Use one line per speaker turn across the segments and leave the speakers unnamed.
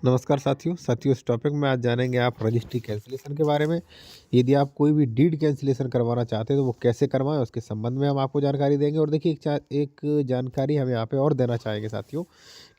नमस्कार साथियों इस टॉपिक में आज जानेंगे आप रजिस्ट्री कैंसिलेशन के बारे में। यदि आप कोई भी डीड कैंसिलेशन करवाना चाहते हैं तो वो कैसे करवाएं उसके संबंध में हम आपको जानकारी देंगे। और देखिए एक जानकारी हम यहाँ पे और देना चाहेंगे साथियों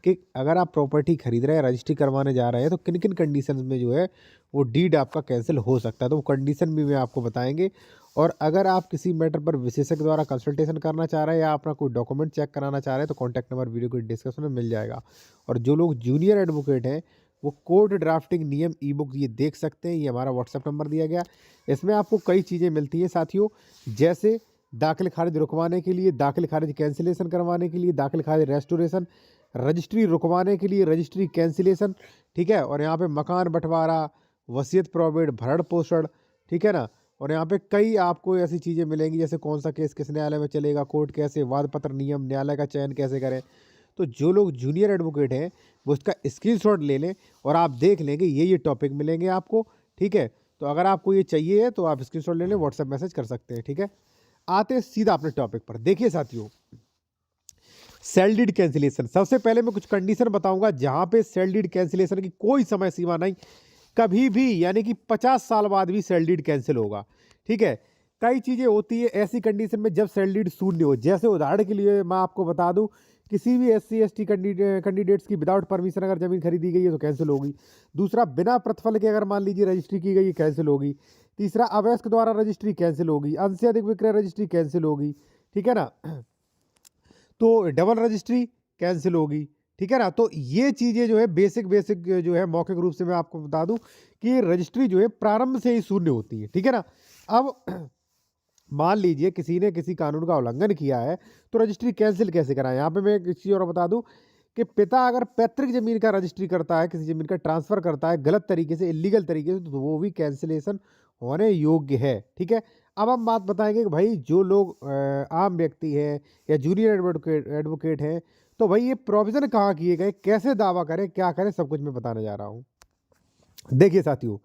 कि अगर आप प्रॉपर्टी खरीद रहे हैं, रजिस्ट्री करवाने जा रहे हैं, तो किन किन कंडीशन में जो है वो डीड आपका कैंसिल हो सकता है, तो वो कंडीशन भी मैं आपको बताएंगे। और अगर आप किसी मैटर पर विशेषज्ञ द्वारा कंसल्टेशन करना चाह रहे हैं या अपना कोई डॉक्यूमेंट चेक कराना चाह रहे हैं तो कॉन्टैक्ट नंबर वीडियो के डिस्क्रिप्शन में मिल जाएगा। और जो लोग जूनियर एडवोकेट हैं वो कोर्ट ड्राफ्टिंग नियम ई बुक ये देख सकते हैं। ये हमारा व्हाट्सएप नंबर दिया गया। इसमें आपको कई चीज़ें मिलती हैं साथियों, जैसे दाखिल खारिज रुकवाने के लिए, दाखिल खारिज कैंसिलेशन करवाने के लिए, दाखिल खारिज रेस्टोरेशन, रजिस्ट्री रुकवाने के लिए, रजिस्ट्री कैंसिलेशन, ठीक है। और यहाँ पे मकान बंटवारा, वसीयत प्रोविड, भरण पोषण, ठीक है ना। और यहाँ पे कई आपको ऐसी चीज़ें मिलेंगी जैसे कौन सा केस किस न्यायालय में चलेगा, कोर्ट कैसे, वाद पत्र नियम, न्यायालय का चयन कैसे करें। तो जो लोग जूनियर एडवोकेट हैं वो उसका स्क्रीनशॉट ले लें और आप देख लेंगे ये टॉपिक मिलेंगे आपको, ठीक है। तो अगर आपको ये चाहिए है तो आप स्क्रीनशॉट ले लें, व्हाट्सएप मैसेज कर सकते हैं, ठीक है। आते हैं सीधा अपने टॉपिक पर। देखिए साथियों, सेल डीड कैंसिलेशन, सबसे पहले मैं कुछ कंडीशन बताऊंगा जहां पे सेल डीड कैंसिलेशन की कोई समय सीमा नहीं, कभी भी यानी कि 50 साल बाद भी सेल डीड कैंसिल होगा, ठीक है। कई चीज़ें होती है ऐसी कंडीशन में जब सेल डीड शून्य हो, जैसे उदाहरण के लिए मैं आपको बता दूं, किसी भी SC ST कैंडिडेट्स की विदाउट परमिशन अगर जमीन खरीदी गई है तो कैंसिल होगी। दूसरा, बिना प्रतिफल के अगर मान लीजिए रजिस्ट्री की गई है, कैंसिल होगी। तीसरा, अवयस्क द्वारा रजिस्ट्री कैंसिल होगी। अंश से अधिक विक्रय रजिस्ट्री कैंसिल होगी, ठीक है ना। तो डबल रजिस्ट्री कैंसिल होगी, ठीक है ना। तो ये चीज़ें जो है बेसिक जो है मौखिक रूप से मैं आपको बता दूं कि रजिस्ट्री जो है प्रारंभ से ही शून्य होती है, ठीक है ना। अब मान लीजिए किसी ने किसी कानून का उल्लंघन किया है तो रजिस्ट्री कैंसिल कैसे कराएं। यहाँ पे मैं एक चीज़ और बता दूं कि पिता अगर पैतृक जमीन का रजिस्ट्री करता है, किसी जमीन का ट्रांसफर करता है गलत तरीके से, इलीगल तरीके से, तो वो भी कैंसिलेशन होने योग्य है, ठीक है। अब हम बात बताएंगे कि भाई जो लोग आम व्यक्ति है या जूनियर एडवोकेट हैं, तो भाई ये प्रोविजन कहाँ किए गए, कैसे दावा करें, क्या करें, सब कुछ मैं बताने जा रहा हूँ। देखिए साथियों,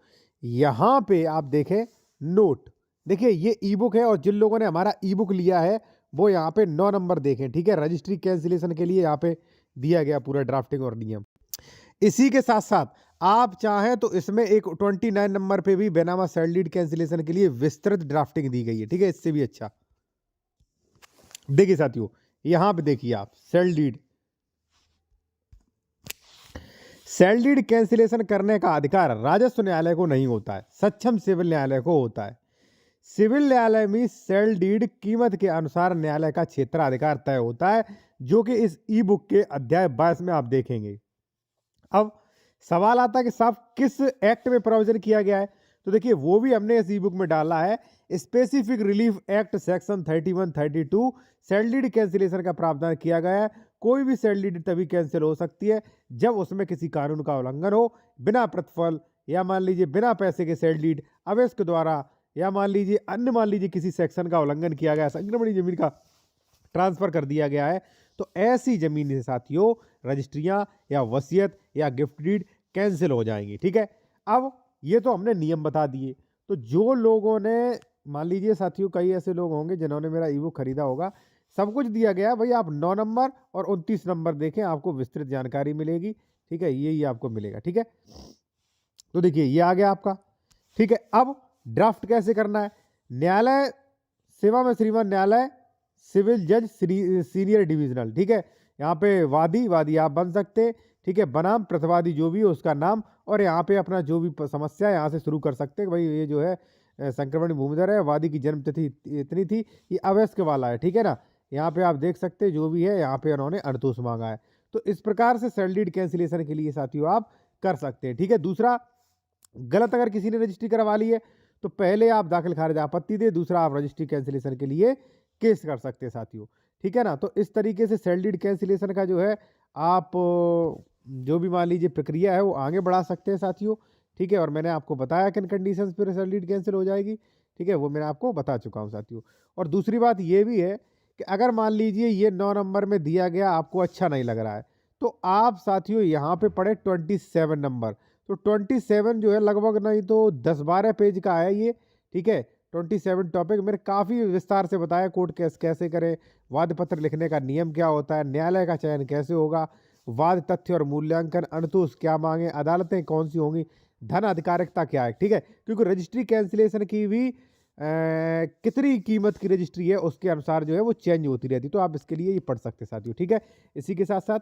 यहाँ पे आप देखें नोट, देखिए ये ई बुक है और जिन लोगों ने हमारा ई बुक लिया है वो यहाँ पे 9 नंबर देखें, ठीक है। रजिस्ट्री कैंसिलेशन के लिए यहाँ पे दिया गया पूरा ड्राफ्टिंग और नियम। इसी के साथ साथ आप चाहें तो इसमें एक 29 नंबर पे भी बेनामा सेल डीड कैंसिलेशन के लिए विस्तृत ड्राफ्टिंग दी गई है, ठीक है। इससे भी अच्छा देखिए साथियों, यहाँ पे देखिए आप सेल डीड कैंसिलेशन करने का अधिकार राजस्व न्यायालय को नहीं होता है, सक्षम सिविल न्यायालय को होता है। सिविल न्यायालय में सेल डीड कीमत के अनुसार न्यायालय का क्षेत्राधिकार तय होता है, जो कि इस ई बुक के अध्याय 22 में आप देखेंगे। अब सवाल आता है कि साहब किस एक्ट में प्रोविजन किया गया है, तो देखिए वो भी हमने इस ई बुक में डाला है। Specific relief act section 31-32 sale deed cancellation का प्रावधान किया गया है। कोई भी सेल डीड तभी कैंसिल हो सकती है जब उसमें किसी कानून का उल्लंघन हो, बिना प्रतिफल या मान लीजिए बिना पैसे के सेल डीड अवयस्क द्वारा, या मान लीजिए किसी सेक्शन का उल्लंघन किया गया, संक्रमणी जमीन का ट्रांसफर कर दिया गया है, तो ऐसी जमीन से साथियों रजिस्ट्रियां या वसीयत या गिफ्ट डीड कैंसिल हो जाएंगी, ठीक है। अब ये तो हमने नियम बता दिए। तो जो लोगों ने मान लीजिए साथियों, कई ऐसे लोग होंगे जिन्होंने मेरा ई बुक खरीदा होगा, सब कुछ दिया गया है भाई, आप 9 नंबर और 29 नंबर देखें, आपको विस्तृत जानकारी मिलेगी, ठीक है। ये आपको मिलेगा, ठीक है। तो देखिए ये आ गया आपका, ठीक है। अब ड्राफ्ट कैसे करना है, न्यायालय सेवा में श्रीमान न्यायालय सिविल जज सीनियर डिविजनल, ठीक है। यहाँ पे वादी आप बन सकते हैं, ठीक है। बनाम प्रतिवादी जो भी है उसका नाम, और यहाँ पे अपना जो भी समस्या है यहाँ से शुरू कर सकते हैं। भाई ये जो है संक्रमण भूमिधर है, वादी की जन्म तिथि इतनी थी, ये अवयस्क वाला है, ठीक है ना। यहाँ पे आप देख सकते हैं जो भी है, यहाँ पे उन्होंने अड़तोष मांगा है। तो इस प्रकार से सेल डीड कैंसिलेशन के लिए साथियों आप कर सकते हैं, ठीक है। दूसरा, गलत अगर किसी ने रजिस्ट्री करवा ली है तो पहले आप दाखिल खारिज आपत्ति दे, दूसरा आप रजिस्ट्री कैंसिलेशन के लिए केस कर सकते हैं साथियों, ठीक है ना। तो इस तरीके से सेल डीड कैंसिलेशन का जो है आप जो भी मान लीजिए प्रक्रिया है वो आगे बढ़ा सकते हैं साथियों, ठीक है। और मैंने आपको बताया किन कंडीशंस पर सेल डीड कैंसिल हो जाएगी, ठीक है, वो मैंने आपको बता चुका हूँ साथियों। और दूसरी बात ये भी है कि अगर मान लीजिए ये 9 नंबर में दिया गया आपको अच्छा नहीं लग रहा है, तो आप साथियों यहाँ पे पढ़े 27 नंबर। तो 27 जो है लगभग नहीं तो 10-12 पेज का है ये, ठीक है। 27 टॉपिक मैंने काफ़ी विस्तार से बताया, कोर्ट केस कैसे करें, वाद पत्र लिखने का नियम क्या होता है, न्यायालय का चयन कैसे होगा, वाद, तथ्य और मूल्यांकन, अनुतोष क्या मांगे, अदालतें कौन सी होंगी, धन अधिकारिकता क्या है, ठीक है। क्योंकि रजिस्ट्री कैंसिलेशन की भी कितनी कीमत की रजिस्ट्री है उसके अनुसार जो है वो चेंज होती रहती है। तो आप इसके लिए ये पढ़ सकते हैं साथियों, ठीक है। इसी के साथ साथ